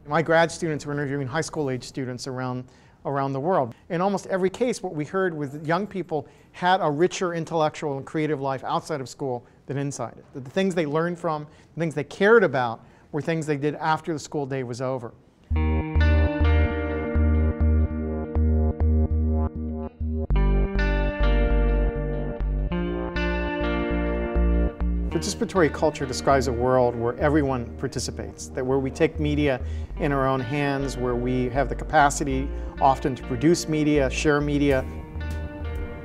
My grad students were interviewing high school age students around the world. In almost every case, what we heard was that young people had a richer intellectual and creative life outside of school than inside it. That the things they learned from, the things they cared about, were things they did after the school day was over. Participatory culture describes a world where everyone participates, that where we take media in our own hands, where we have the capacity often to produce media, share media.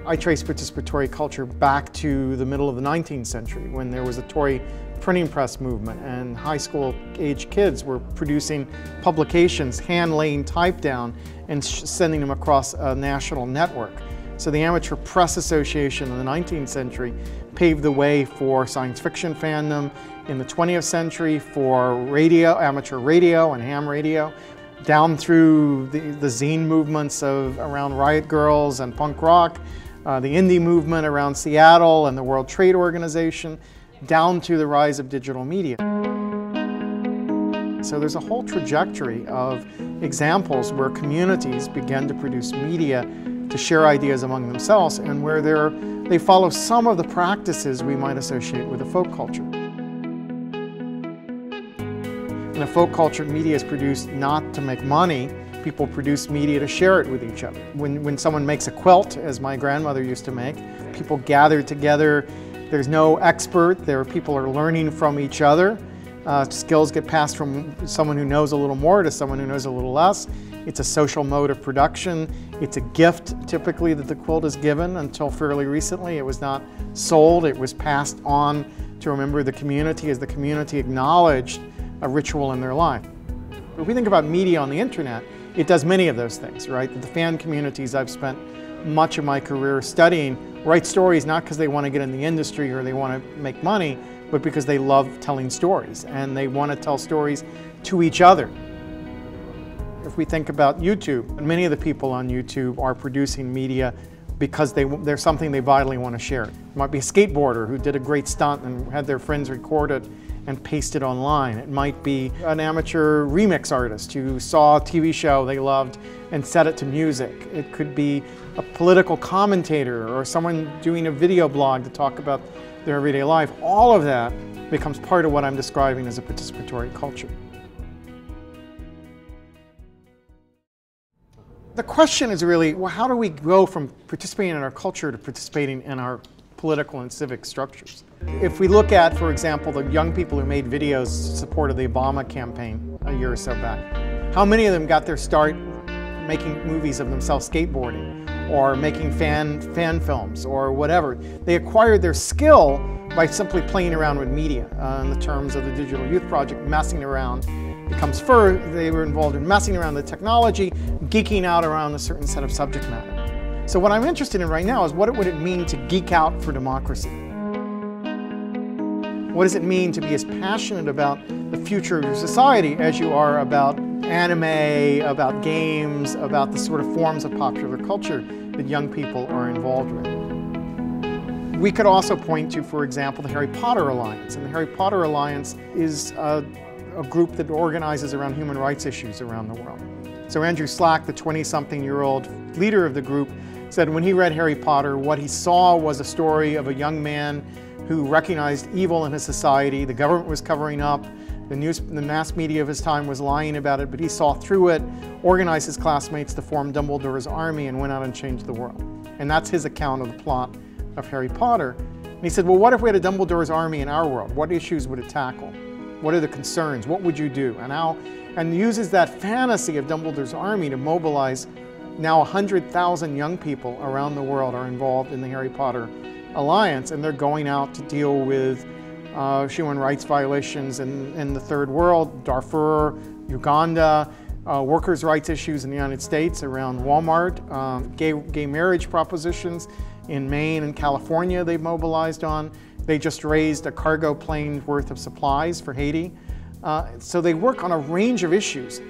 I trace participatory culture back to the middle of the 19th century when there was a Tory printing press movement and high school age kids were producing publications, hand-laying type down and sending them across a national network. So the Amateur Press Association in the 19th century paved the way for science fiction fandom. In the 20th century for radio, amateur radio and ham radio, down through the zine movements around Riot Girls and punk rock, the indie movement around Seattle and the World Trade Organization, down to the rise of digital media. So there's a whole trajectory of examples where communities began to produce media to share ideas among themselves and where they follow some of the practices we might associate with a folk culture. In a folk culture, media is produced not to make money. People produce media to share it with each other. When someone makes a quilt, as my grandmother used to make, people gather together. There's no expert. People are learning from each other. Skills get passed from someone who knows a little more to someone who knows a little less. It's a social mode of production. It's a gift, typically, that the quilt is given. Until fairly recently, it was not sold. It was passed on to a member of the community as the community acknowledged a ritual in their life. If we think about media on the internet, it does many of those things, right? The fan communities I've spent much of my career studying write stories not because they want to get in the industry or they want to make money, but because they love telling stories and they want to tell stories to each other. If we think about YouTube, many of the people on YouTube are producing media because there's something they vitally want to share. It might be a skateboarder who did a great stunt and had their friends record it and paste it online. It might be an amateur remix artist who saw a TV show they loved and set it to music. It could be a political commentator or someone doing a video blog to talk about their everyday life. All of that becomes part of what I'm describing as a participatory culture. The question is really, well, how do we go from participating in our culture to participating in our political and civic structures? If we look at, for example, the young people who made videos in support of the Obama campaign a year or so back, how many of them got their start making movies of themselves skateboarding or making fan films or whatever? They acquired their skill by simply playing around with media. In the terms of the Digital Youth Project, messing around becomes they were involved in messing around the technology, geeking out around a certain set of subject matter. So what I'm interested in right now is what would it mean to geek out for democracy? What does it mean to be as passionate about the future of your society as you are about anime, about games, about the sort of forms of popular culture that young people are involved with? We could also point to, for example, the Harry Potter Alliance. And the Harry Potter Alliance is a group that organizes around human rights issues around the world. So Andrew Slack, the 20-something-year-old leader of the group, said when he read Harry Potter, what he saw was a story of a young man who recognized evil in his society. The government was covering up, the mass media of his time was lying about it, but he saw through it, organized his classmates to form Dumbledore's army and went out and changed the world. And that's his account of the plot of Harry Potter. And he said, well, what if we had a Dumbledore's army in our world? What issues would it tackle? What are the concerns? What would you do? And uses that fantasy of Dumbledore's army to mobilize now 100,000 young people around the world are involved in the Harry Potter Alliance, and they're going out to deal with human rights violations in the third world, Darfur, Uganda, workers' rights issues in the United States around Walmart, gay marriage propositions in Maine and California they've mobilized on. They just raised a cargo plane worth of supplies for Haiti. So they work on a range of issues.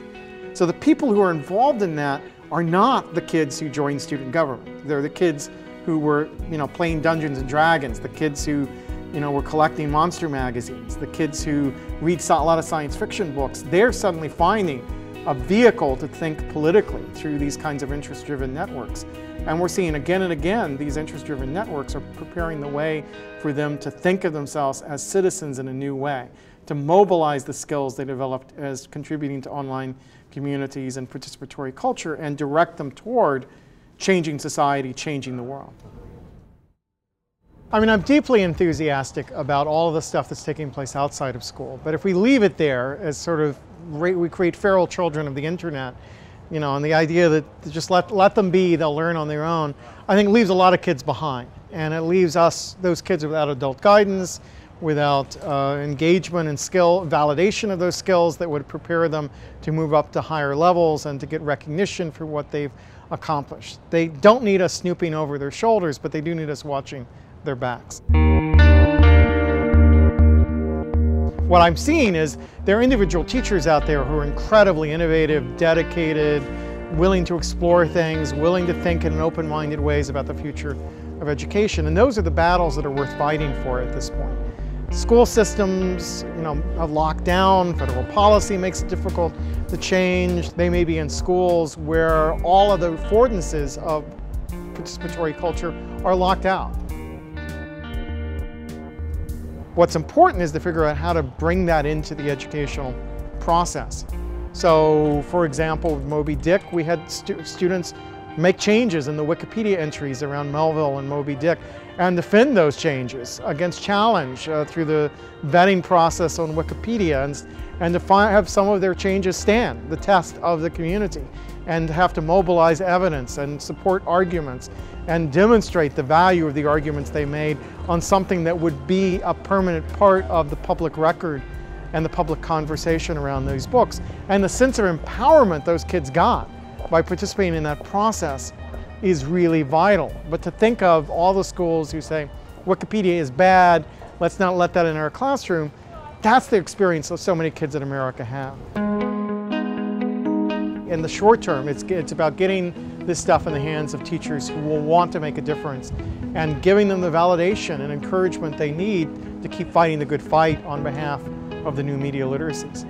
So the people who are involved in that are not the kids who joined student government. They're the kids who were, playing Dungeons and Dragons, the kids who You know, we're collecting monster magazines. The kids who read a lot of science fiction books, they're suddenly finding a vehicle to think politically through these kinds of interest-driven networks. And we're seeing again and again these interest-driven networks are preparing the way for them to think of themselves as citizens in a new way, to mobilize the skills they developed as contributing to online communities and participatory culture and direct them toward changing society, changing the world. I mean, I'm deeply enthusiastic about all of the stuff that's taking place outside of school, but if we leave it there as sort of we create feral children of the internet, you know, and the idea that just let them be, they'll learn on their own, I think leaves a lot of kids behind. And it leaves those kids without adult guidance, without engagement and skill, validation of those skills that would prepare them to move up to higher levels and to get recognition for what they've accomplished. They don't need us snooping over their shoulders, but they do need us watching their backs. What I'm seeing is there are individual teachers out there who are incredibly innovative, dedicated, willing to explore things, willing to think in open-minded ways about the future of education. And those are the battles that are worth fighting for at this point. School systems, you know, are locked down. Federal policy makes it difficult to change. They may be in schools where all of the affordances of participatory culture are locked out. What's important is to figure out how to bring that into the educational process. So, for example, with Moby Dick, we had students make changes in the Wikipedia entries around Melville and Moby Dick and defend those changes against challenge through the vetting process on Wikipedia and to have some of their changes stand the test of the community and have to mobilize evidence and support arguments and demonstrate the value of the arguments they made on something that would be a permanent part of the public record and the public conversation around these books. And the sense of empowerment those kids got by participating in that process is really vital. But to think of all the schools who say, Wikipedia is bad, let's not let that in our classroom, that's the experience that so many kids in America have. In the short term, it's about getting this stuff in the hands of teachers who will want to make a difference and giving them the validation and encouragement they need to keep fighting the good fight on behalf of the new media literacies.